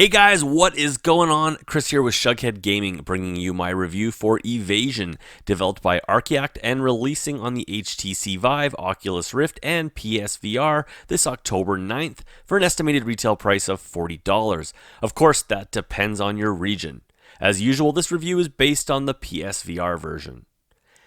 Hey guys, what is going on? Chris here with Shughead Gaming, bringing you my review for Evasion, developed by Archact and releasing on the HTC Vive, Oculus Rift, and PSVR this October 9th for an estimated retail price of $40. Of course, that depends on your region. As usual, this review is based on the PSVR version.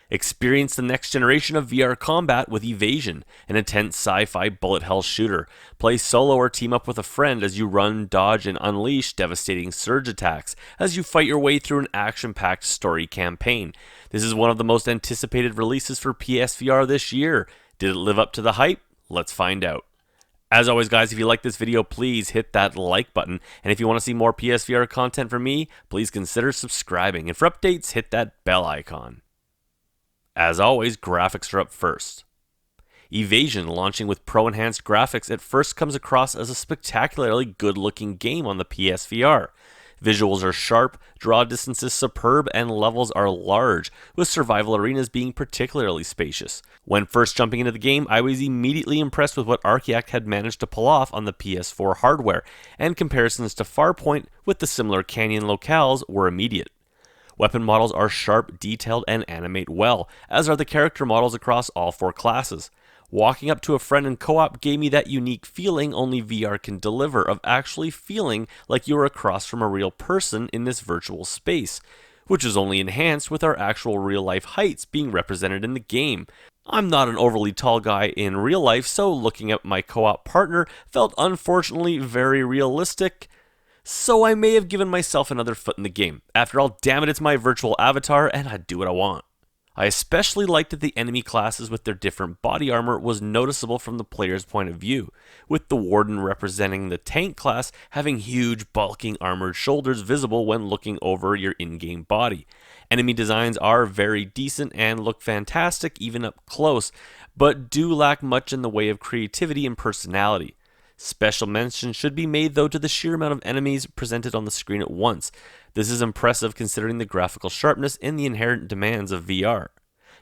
Experience the next generation of VR combat with Evasion, an intense sci-fi bullet hell shooter. Play solo or team up with a friend as you run, dodge, and unleash devastating surge attacks as you fight your way through an action-packed story campaign. This is one of the most anticipated releases for PSVR this year. Did it live up to the hype? Let's find out. As always, guys, if you like this video, please hit that like button. And if you want to see more PSVR content from me, please consider subscribing. And for updates, hit that bell icon. As always, graphics are up first. Evasion, launching with pro-enhanced graphics, at first comes across as a spectacularly good-looking game on the PSVR. Visuals are sharp, draw distances superb, and levels are large, with survival arenas being particularly spacious. When first jumping into the game, I was immediately impressed with what Archact had managed to pull off on the PS4 hardware, and comparisons to Farpoint with the similar canyon locales were immediate. Weapon models are sharp, detailed, and animate well, as are the character models across all four classes. Walking up to a friend in co-op gave me that unique feeling only VR can deliver of actually feeling like you are across from a real person in this virtual space, which is only enhanced with our actual real-life heights being represented in the game. I'm not an overly tall guy in real life, so looking at my co-op partner felt unfortunately very realistic. So I may have given myself another foot in the game. After all, damn it, it's my virtual avatar, and I do what I want. I especially liked that the enemy classes with their different body armor was noticeable from the player's point of view, with the Warden representing the tank class having huge, bulking armored shoulders visible when looking over your in-game body. Enemy designs are very decent and look fantastic even up close, but do lack much in the way of creativity and personality. Special mention should be made, though, to the sheer amount of enemies presented on the screen at once. This is impressive considering the graphical sharpness and the inherent demands of VR.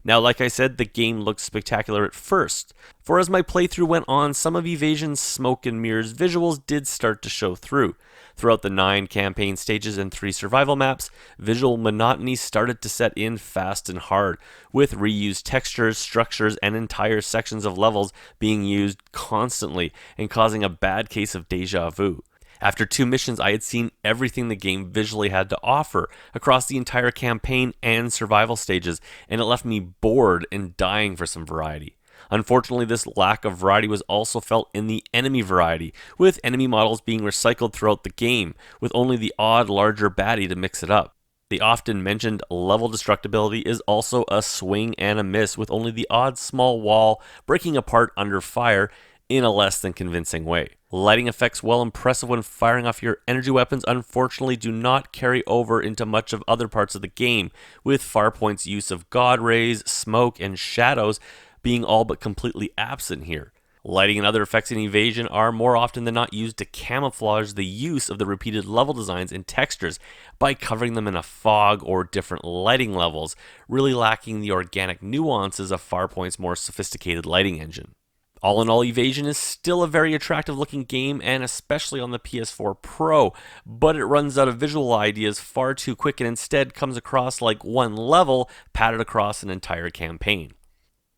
Now, like I said, the game looked spectacular at first, for as my playthrough went on, some of Evasion's smoke and mirrors visuals did start to show through. Throughout the 9 campaign stages and 3 survival maps, visual monotony started to set in fast and hard, with reused textures, structures, and entire sections of levels being used constantly and causing a bad case of deja vu. After 2 missions, I had seen everything the game visually had to offer across the entire campaign and survival stages, and it left me bored and dying for some variety. Unfortunately, this lack of variety was also felt in the enemy variety, with enemy models being recycled throughout the game, with only the odd larger baddie to mix it up. The often mentioned level destructibility is also a swing and a miss, with only the odd small wall breaking apart under fire in a less than convincing way. Lighting effects, while impressive when firing off your energy weapons, unfortunately do not carry over into much of other parts of the game, with Farpoint's use of god rays, smoke, and shadows being all but completely absent here. Lighting and other effects in Evasion are more often than not used to camouflage the use of the repeated level designs and textures by covering them in a fog or different lighting levels, really lacking the organic nuances of Farpoint's more sophisticated lighting engine. All in all, Evasion is still a very attractive looking game, and especially on the PS4 Pro, but it runs out of visual ideas far too quick and instead comes across like one level padded across an entire campaign.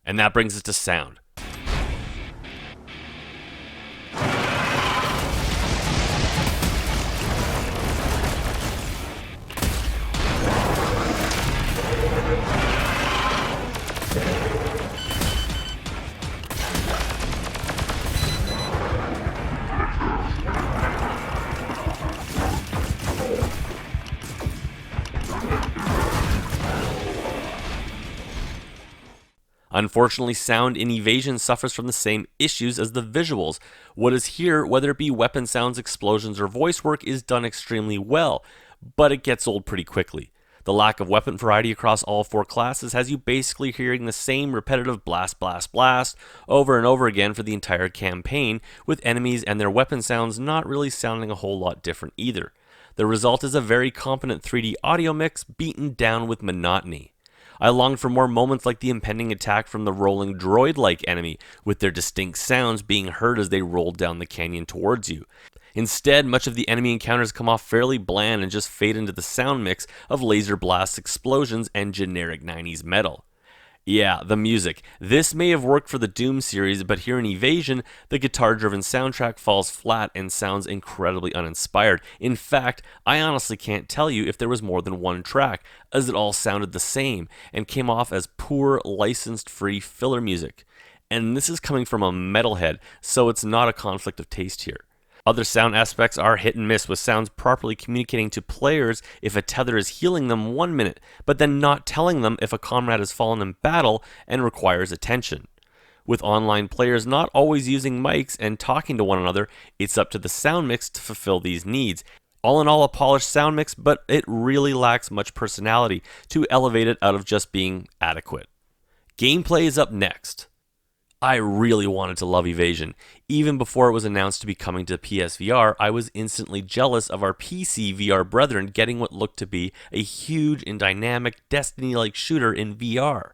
And that brings us to sound. Unfortunately, sound in Evasion suffers from the same issues as the visuals. What is here, whether it be weapon sounds, explosions, or voice work, is done extremely well, but it gets old pretty quickly. The lack of weapon variety across all 4 classes has you basically hearing the same repetitive blast, blast, blast over and over again for the entire campaign, with enemies and their weapon sounds not really sounding a whole lot different either. The result is a very competent 3D audio mix beaten down with monotony. I longed for more moments like the impending attack from the rolling droid-like enemy, with their distinct sounds being heard as they rolled down the canyon towards you. Instead, much of the enemy encounters come off fairly bland and just fade into the sound mix of laser blasts, explosions, and generic 90s metal. Yeah, the music. This may have worked for the Doom series, but here in Evasion, the guitar-driven soundtrack falls flat and sounds incredibly uninspired. In fact, I honestly can't tell you if there was more than one track, as it all sounded the same and came off as poor, licensed-free filler music. And this is coming from a metalhead, so it's not a conflict of taste here. Other sound aspects are hit and miss, with sounds properly communicating to players if a tether is healing them 1 minute, but then not telling them if a comrade has fallen in battle and requires attention. With online players not always using mics and talking to one another, it's up to the sound mix to fulfill these needs. All in all, a polished sound mix, but it really lacks much personality to elevate it out of just being adequate. Gameplay is up next. I really wanted to love Evasion. Even before it was announced to be coming to PSVR, I was instantly jealous of our PC VR brethren getting what looked to be a huge and dynamic Destiny-like shooter in VR.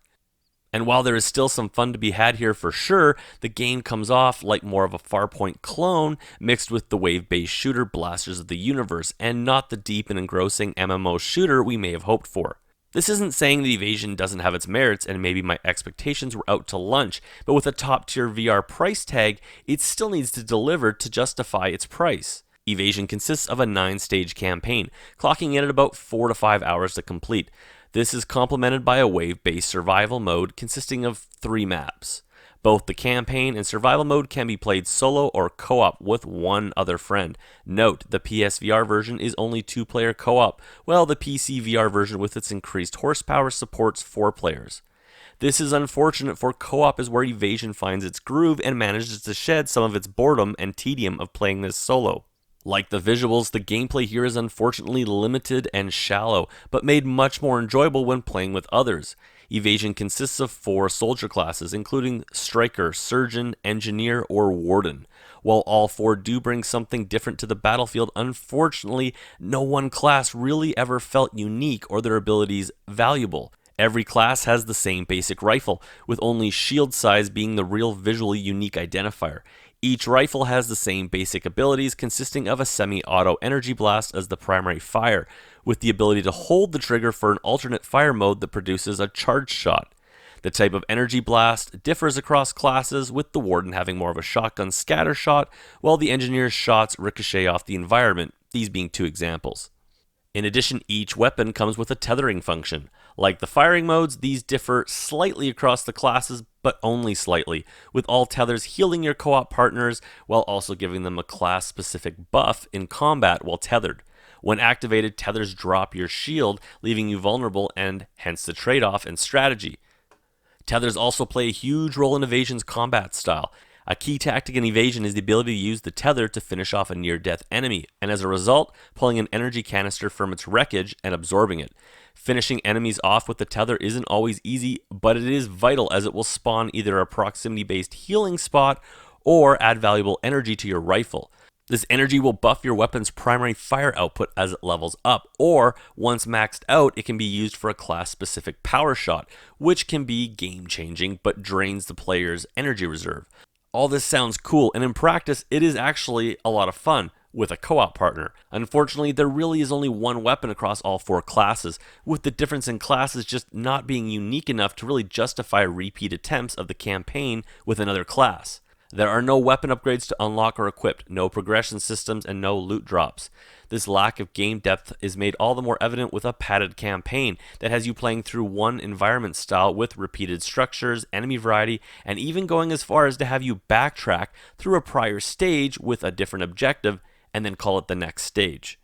And while there is still some fun to be had here for sure, the game comes off like more of a Farpoint clone mixed with the wave-based shooter Blasters of the Universe, and not the deep and engrossing MMO shooter we may have hoped for. This isn't saying that Evasion doesn't have its merits, and maybe my expectations were out to lunch, but with a top-tier VR price tag, it still needs to deliver to justify its price. Evasion consists of a 9-stage campaign, clocking in at about 4 to 5 hours to complete. This is complemented by a wave-based survival mode consisting of 3 maps. Both the campaign and survival mode can be played solo or co-op with one other friend. Note, the PSVR version is only 2-player co-op, while the PC VR version with its increased horsepower supports 4 players. This is unfortunate, for co-op is where Evasion finds its groove and manages to shed some of its boredom and tedium of playing this solo. Like the visuals, the gameplay here is unfortunately limited and shallow, but made much more enjoyable when playing with others. Evasion consists of 4 soldier classes, including Striker, Surgeon, Engineer, or Warden. While all 4 do bring something different to the battlefield, unfortunately, no one class really ever felt unique or their abilities valuable. Every class has the same basic rifle, with only shield size being the real visually unique identifier. Each rifle has the same basic abilities, consisting of a semi-auto energy blast as the primary fire, with the ability to hold the trigger for an alternate fire mode that produces a charged shot. The type of energy blast differs across classes, with the Warden having more of a shotgun scatter shot, while the Engineer's shots ricochet off the environment, these being 2 examples. In addition, each weapon comes with a tethering function. Like the firing modes, these differ slightly across the classes, but only slightly, with all tethers healing your co-op partners while also giving them a class-specific buff in combat while tethered. When activated, tethers drop your shield, leaving you vulnerable, and hence the trade-off in strategy. Tethers also play a huge role in Evasion's combat style. A key tactic in Evasion is the ability to use the tether to finish off a near-death enemy, and as a result, pulling an energy canister from its wreckage and absorbing it. Finishing enemies off with the tether isn't always easy, but it is vital, as it will spawn either a proximity-based healing spot or add valuable energy to your rifle. This energy will buff your weapon's primary fire output as it levels up, or once maxed out, it can be used for a class-specific power shot, which can be game-changing but drains the player's energy reserve. All this sounds cool, and in practice, it is actually a lot of fun with a co-op partner. Unfortunately, there really is only one weapon across all 4 classes, with the difference in classes just not being unique enough to really justify repeat attempts of the campaign with another class. There are no weapon upgrades to unlock or equip, no progression systems, and no loot drops. This lack of game depth is made all the more evident with a padded campaign that has you playing through one environment style with repeated structures, enemy variety, and even going as far as to have you backtrack through a prior stage with a different objective and then call it the next stage.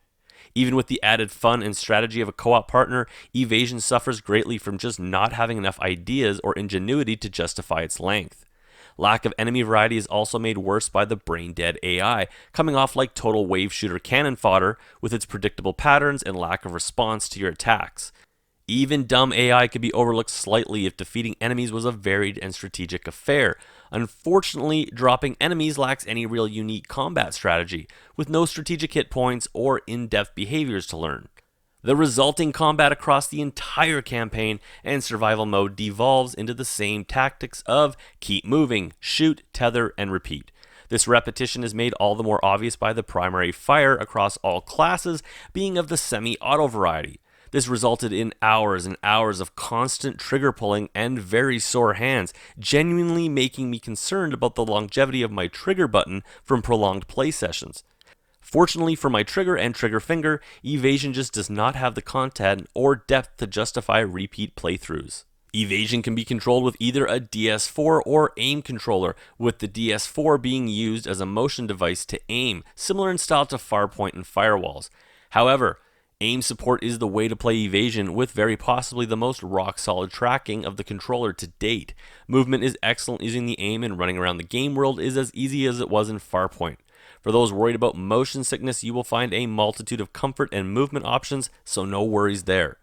Even with the added fun and strategy of a co-op partner, Evasion suffers greatly from just not having enough ideas or ingenuity to justify its length. Lack of enemy variety is also made worse by the brain-dead AI, coming off like total wave shooter cannon fodder with its predictable patterns and lack of response to your attacks. Even dumb AI could be overlooked slightly if defeating enemies was a varied and strategic affair. Unfortunately, dropping enemies lacks any real unique combat strategy, with no strategic hit points or in-depth behaviors to learn. The resulting combat across the entire campaign and survival mode devolves into the same tactics of keep moving, shoot, tether, and repeat. This repetition is made all the more obvious by the primary fire across all classes being of the semi-auto variety. This resulted in hours and hours of constant trigger pulling and very sore hands, genuinely making me concerned about the longevity of my trigger button from prolonged play sessions. Fortunately for my trigger and trigger finger, Evasion just does not have the content or depth to justify repeat playthroughs. Evasion can be controlled with either a DS4 or aim controller, with the DS4 being used as a motion device to aim, similar in style to Farpoint and Firewalls. However, aim support is the way to play Evasion, with very possibly the most rock-solid tracking of the controller to date. Movement is excellent using the aim, and running around the game world is as easy as it was in Farpoint. For those worried about motion sickness, you will find a multitude of comfort and movement options, so no worries there.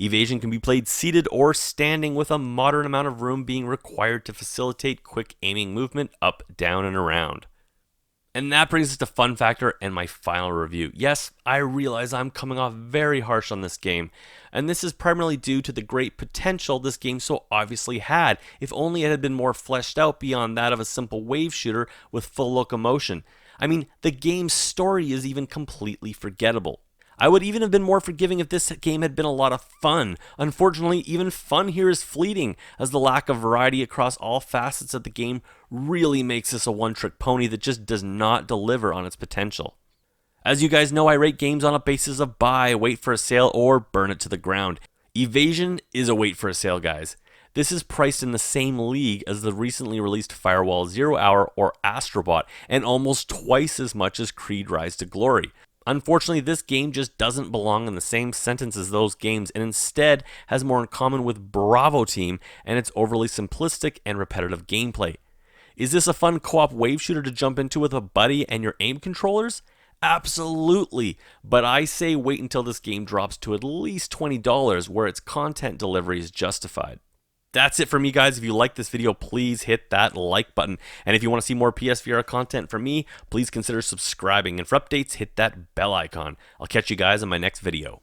Evasion can be played seated or standing, with a moderate amount of room being required to facilitate quick aiming movement up, down, and around. And that brings us to fun factor and my final review. Yes, I realize I'm coming off very harsh on this game, and this is primarily due to the great potential this game so obviously had, if only it had been more fleshed out beyond that of a simple wave shooter with full locomotion. I mean, the game's story is even completely forgettable. I would even have been more forgiving if this game had been a lot of fun. Unfortunately, even fun here is fleeting, as the lack of variety across all facets of the game really makes this a one-trick pony that just does not deliver on its potential. As you guys know, I rate games on a basis of buy, wait for a sale, or burn it to the ground. Evasion is a wait for a sale, guys. This is priced in the same league as the recently released Firewall Zero Hour or Astrobot, and almost twice as much as Creed Rise to Glory. Unfortunately, this game just doesn't belong in the same sentence as those games, and instead has more in common with Bravo Team and its overly simplistic and repetitive gameplay. Is this a fun co-op wave shooter to jump into with a buddy and your aim controllers? Absolutely, but I say wait until this game drops to at least $20, where its content delivery is justified. That's it for me, guys. If you like this video, please hit that like button. And if you want to see more PSVR content from me, please consider subscribing. And for updates, hit that bell icon. I'll catch you guys in my next video.